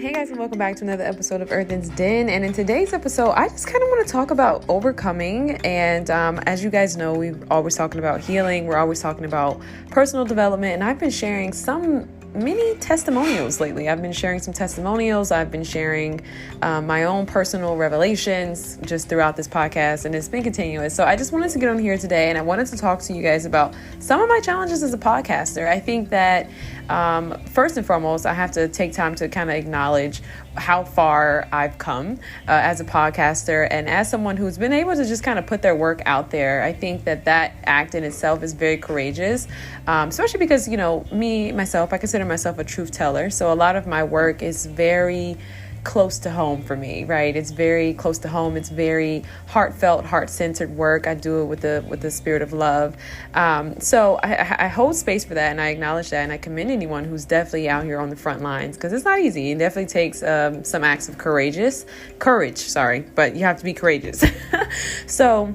Hey guys, and welcome back to another episode of Earthen's Den. And in today's episode, I just kind of want to talk about overcoming. And as you guys know, we're always talking about healing. We're always talking about personal development. And I've been sharing many testimonials lately. I've been sharing some testimonials. I've been sharing my own personal revelations just throughout this podcast, and it's been continuous. So I just wanted to get on here today, and I wanted to talk to you guys about some of my challenges as a podcaster. I think that first and foremost, I have to take time to kind of acknowledge how far I've come as a podcaster and as someone who's been able to just kind of put their work out there. I think that act in itself is very courageous, especially because, I consider myself a truth teller. So a lot of my work is very close to home for me, right? It's very close to home. It's very heartfelt, heart-centered work. I do it with the spirit of love. So I hold space for that, and I acknowledge that, and I commend anyone who's definitely out here on the front lines, because it's not easy. It definitely takes some acts of courage, but you have to be courageous. So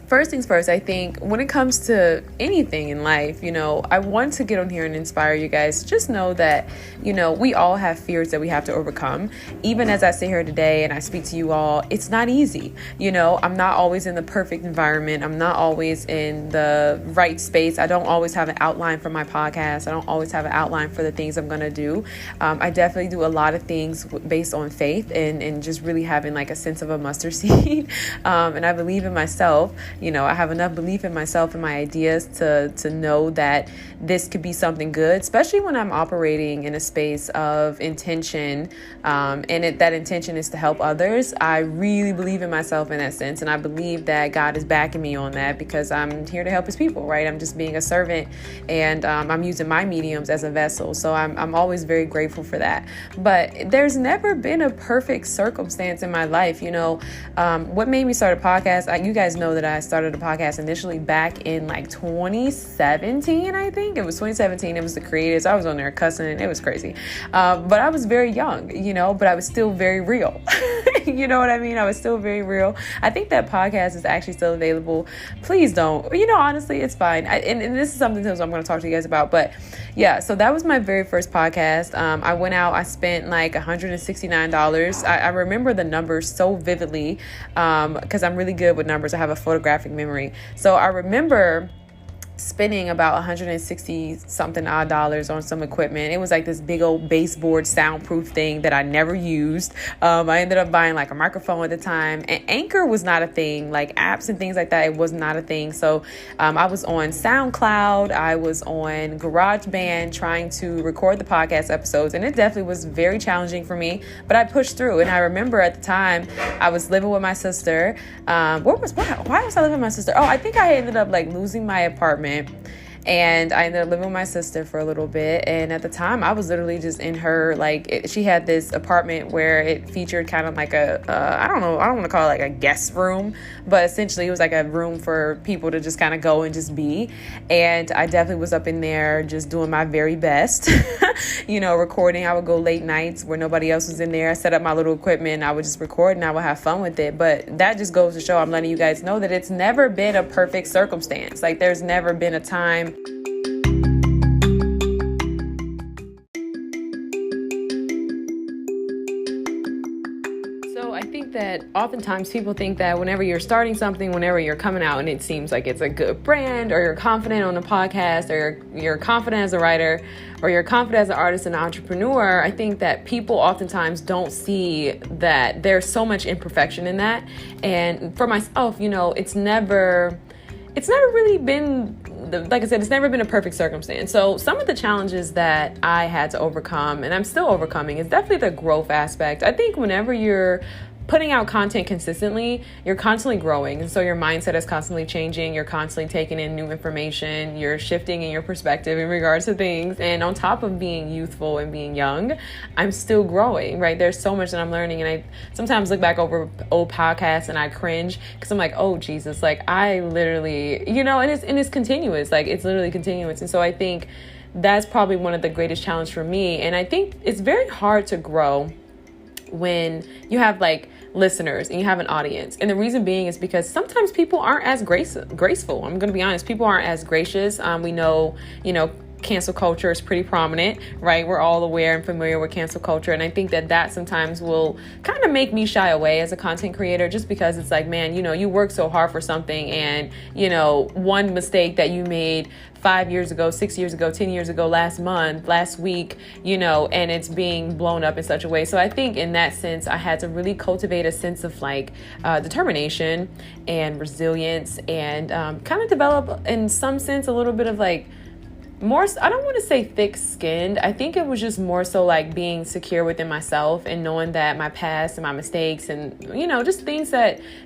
first things first, I think when it comes to anything in life, I want to get on here and inspire you guys. Just know that, we all have fears that we have to overcome. Even as I sit here today and I speak to you all, it's not easy. I'm not always in the perfect environment. I'm not always in the right space. I don't always have an outline for my podcast. I don't always have an outline for the things I'm going to do. I definitely do a lot of things based on faith and just really having like a sense of a mustard seed. And I believe in myself. I have enough belief in myself and my ideas to know that this could be something good, especially when I'm operating in a space of intention. That intention is to help others. I really believe in myself in that sense. And I believe that God is backing me on that because I'm here to help his people, right? I'm just being a servant, and I'm using my mediums as a vessel. So I'm always very grateful for that. But there's never been a perfect circumstance in my life. What made me start a podcast? You guys know that I started a podcast initially back in like 2017, I think. It was 2017. It was the creators. I was on there cussing. It was crazy. But I was very young, but I was still very real. You know what I mean? I was still very real. I think that podcast is actually still available. Please don't. Honestly, it's fine. And this is something else I'm going to talk to you guys about. But yeah, so that was my very first podcast. I went out. I spent like $169. I remember the numbers so vividly because I'm really good with numbers. I have a photographic memory. So I remember spending about 160 something odd dollars on some equipment. It was like this big old baseboard soundproof thing that I never used. I ended up buying like a microphone at the time, and Anchor was not a thing, like apps and things like that. It was not a thing. So I was on SoundCloud. I was on GarageBand trying to record the podcast episodes, and it definitely was very challenging for me, but I pushed through. And I remember at the time I was living with my sister. Why was I living with my sister? Oh, I think I ended up like losing my apartment. And I ended up living with my sister for a little bit. And at the time, I was literally just in her, she had this apartment where it featured kind of like I don't want to call it like a guest room, but essentially it was like a room for people to just kind of go and just be. And I definitely was up in there just doing my very best, recording. I would go late nights where nobody else was in there. I set up my little equipment and I would just record and I would have fun with it. But that just goes to show, I'm letting you guys know that it's never been a perfect circumstance. Like there's never been a time that oftentimes people think that whenever you're starting something, whenever you're coming out and it seems like it's a good brand, or you're confident on a podcast, or you're confident as a writer, or you're confident as an artist and entrepreneur, I think that people oftentimes don't see that there's so much imperfection in that. And for myself, it's never really been, like I said, it's never been a perfect circumstance. So some of the challenges that I had to overcome, and I'm still overcoming, is definitely the growth aspect. I think whenever you're putting out content consistently, you're constantly growing. And so your mindset is constantly changing. You're constantly taking in new information. You're shifting in your perspective in regards to things. And on top of being youthful and being young, I'm still growing, right? There's so much that I'm learning. And I sometimes look back over old podcasts and I cringe because I'm like, oh, Jesus, like I literally, and it's continuous. Like it's literally continuous. And so I think that's probably one of the greatest challenges for me. And I think it's very hard to grow when you have like listeners and you have an audience. And the reason being is because sometimes people aren't as graceful. I'm going to be honest. People aren't as gracious. We know, cancel culture is pretty prominent, right? We're all aware and familiar with cancel culture. And I think that sometimes will kind of make me shy away as a content creator, just because it's like, man, you work so hard for something, and, one mistake that you made 5 years ago, 6 years ago, 10 years ago, last month, last week, and it's being blown up in such a way. So I think in that sense, I had to really cultivate a sense of determination and resilience, and kind of develop in some sense a little bit of more, I don't want to say thick-skinned. I think it was just more so being secure within myself and knowing that my past and my mistakes and, just things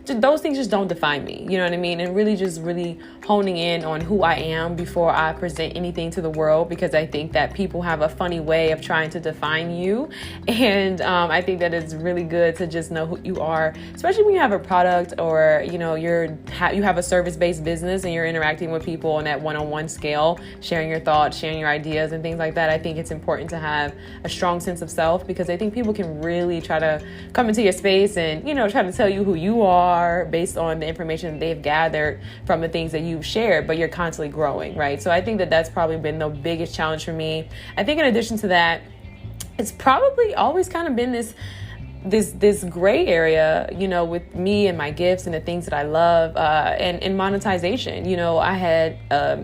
those things just don't define me. You know what I mean? And really honing in on who I am before I present anything to the world, because I think that people have a funny way of trying to define you. And I think that it's really good to just know who you are, especially when you have a product, or, you have a service-based business and you're interacting with people on that one-on-one scale, sharing your thoughts, sharing your ideas and things like that. I think it's important to have a strong sense of self, because I think people can really try to come into your space and, try to tell you who you are based on the information that they've gathered from the things that you've shared, but you're constantly growing, right? So I think that that's probably been the biggest challenge for me. I think in addition to that, it's probably always kind of been this gray area, with me and my gifts and the things that I love, and monetization. I had,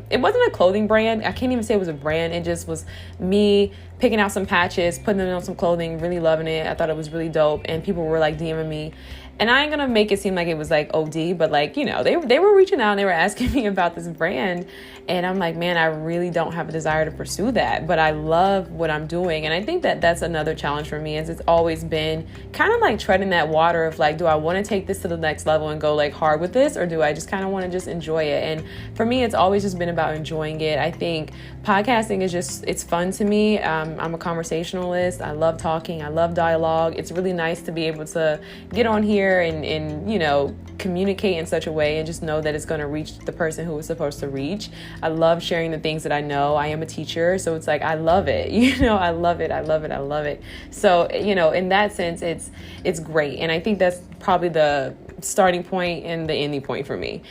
it wasn't a clothing brand. I can't even say it was a brand. It just was me picking out some patches, putting them on some clothing, really loving it. I thought it was really dope. And people were DMing me. And I ain't gonna make it seem like it was OD, but they were reaching out and they were asking me about this brand. And I'm like, man, I really don't have a desire to pursue that, but I love what I'm doing. And I think that that's another challenge for me, is it's always been kind of treading that water of do I want to take this to the next level and go hard with this, or do I just kind of want to just enjoy it? And for me, it's always just been about enjoying it. I think podcasting is it's fun to me. I'm a conversationalist. I love talking. I love dialogue. It's really nice to be able to get on here and communicate in such a way and just know that it's going to reach the person who it's supposed to reach. I love sharing the things that I know. I am a teacher, so it's I love it. I love it. I love it. I love it. So, in that sense, it's great. And I think that's probably the starting point and the ending point for me.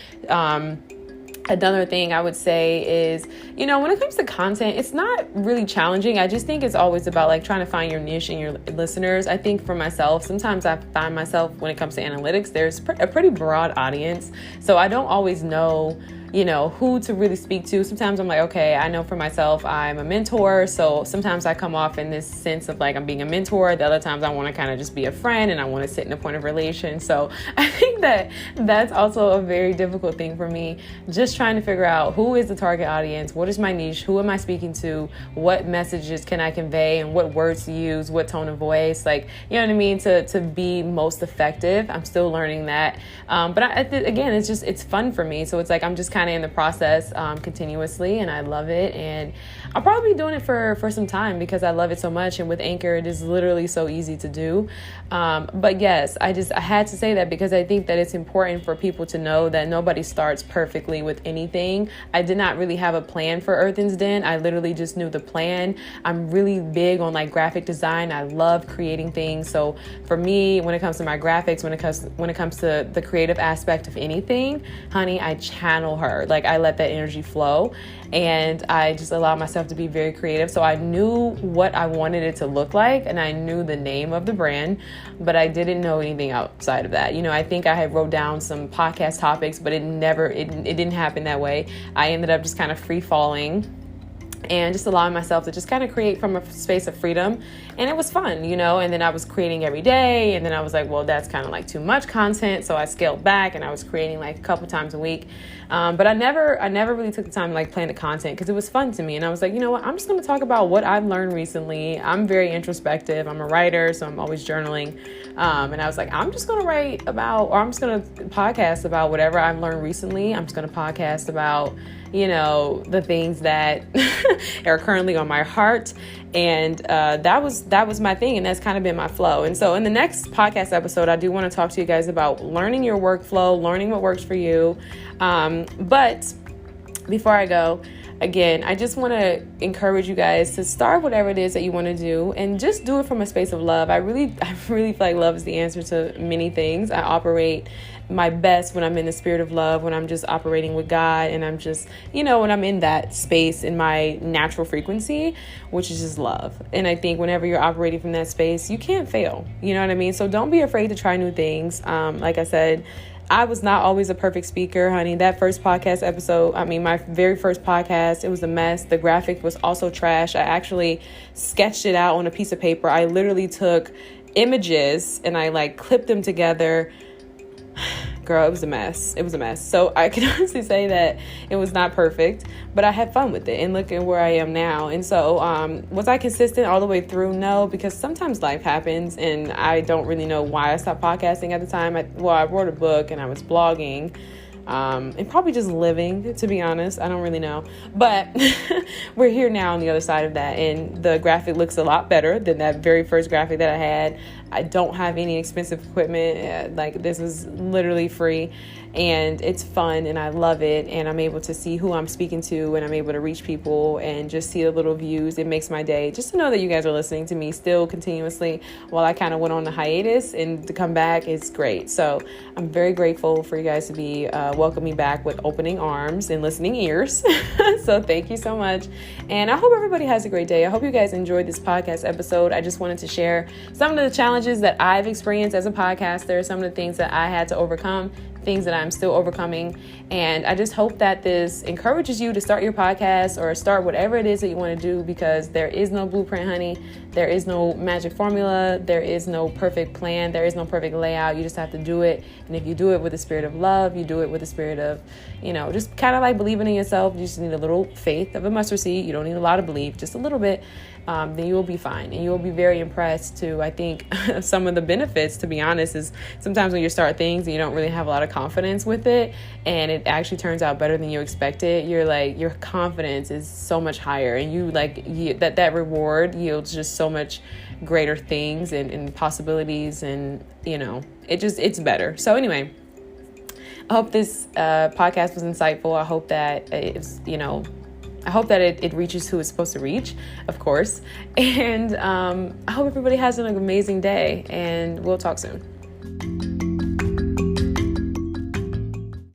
Another thing I would say is, when it comes to content, it's not really challenging. I just think it's always about trying to find your niche and your listeners. I think for myself, sometimes I find myself, when it comes to analytics, there's a pretty broad audience. So I don't always know who to really speak to. Sometimes I'm okay, I know for myself, I'm a mentor. So sometimes I come off in this sense of I'm being a mentor. The other times I want to kind of just be a friend and I want to sit in a point of relation. So I think that that's also a very difficult thing for me. Just trying to figure out who is the target audience, what is my niche, who am I speaking to, what messages can I convey, and what words to use, what tone of voice, you know what I mean, to be most effective. I'm still learning that. But again, it's fun for me. So it's I'm just kind of in the process continuously, and I love it. And I'll probably be doing it for some time because I love it so much. And with Anchor, it is literally so easy to do. But yes, I had to say that because I think that it's important for people to know that nobody starts perfectly with anything. I did not really have a plan for Earthen's Den. I literally just knew the plan. I'm really big on graphic design. I love creating things. So for me, when it comes to my graphics, when it comes to the creative aspect of anything, honey, I channel her. I let that energy flow, and I just allow myself to be very creative. So I knew what I wanted it to look like, and I knew the name of the brand, but I didn't know anything outside of that. I think I had wrote down some podcast topics, but it didn't happen that way. I ended up just kind of free falling and just allowing myself to just kind of create from a space of freedom. And it was fun, and then I was creating every day. And then I was well, that's kind of too much content. So I scaled back and I was creating a couple times a week. But I never really took the time to plan the content because it was fun to me. And I was you know what, I'm just going to talk about what I've learned recently. I'm very introspective. I'm a writer, so I'm always journaling. And I was I'm just going to write about, or I'm just going to podcast about whatever I've learned recently. I'm just going to podcast about, the things that are currently on my heart. And that was my thing, and that's kind of been my flow. And so in the next podcast episode, I do want to talk to you guys about learning your workflow, learning what works for you. But before I go, again, I just want to encourage you guys to start whatever it is that you want to do and just do it from a space of love. I really feel like love is the answer to many things. I operate my best when I'm in the spirit of love, when I'm just operating with God, and I'm just, when I'm in that space in my natural frequency, which is just love. And I think whenever you're operating from that space, you can't fail. You know what I mean? So don't be afraid to try new things. Like I said, I was not always a perfect speaker, honey. That first podcast episode, my very first podcast, it was a mess. The graphic was also trash. I actually sketched it out on a piece of paper. I literally took images and I clipped them together. Girl, it was a mess. It was a mess. So I can honestly say that it was not perfect, but I had fun with it, and look at where I am now. And so was I consistent all the way through? No, because sometimes life happens, and I don't really know why I stopped podcasting at the time. I wrote a book and I was blogging. And probably just living, to be honest. I don't really know. But we're here now on the other side of that. And the graphic looks a lot better than that very first graphic that I had. I don't have any expensive equipment. This is literally free. And it's fun and I love it. And I'm able to see who I'm speaking to, and I'm able to reach people and just see the little views. It makes my day just to know that you guys are listening to me still continuously while I kind of went on the hiatus, and to come back is great. So I'm very grateful for you guys to be welcoming me back with opening arms and listening ears. So thank you so much. And I hope everybody has a great day. I hope you guys enjoyed this podcast episode. I just wanted to share some of the challenges that I've experienced as a podcaster, some of the things that I had to overcome, things that I'm still overcoming. And I just hope that this encourages you to start your podcast or start whatever it is that you want to do, because there is no blueprint, honey. There is no magic formula. There is no perfect plan. There is no perfect layout. You just have to do it. And if you do it with the spirit of love, you do it with the spirit of, just kind of like believing in yourself. You just need a little faith of a mustard seed. You don't need a lot of belief, just a little bit. Then you will be fine. And you will be very impressed too. I think some of the benefits, to be honest, is sometimes when you start things and you don't really have a lot of confidence with it, and it actually turns out better than you expected, your confidence is so much higher, and that reward yields just so much greater things and possibilities, and it's better. So anyway, I hope this podcast was insightful. I hope that it reaches who it's supposed to reach, of course. And I hope everybody has an amazing day, and we'll talk soon.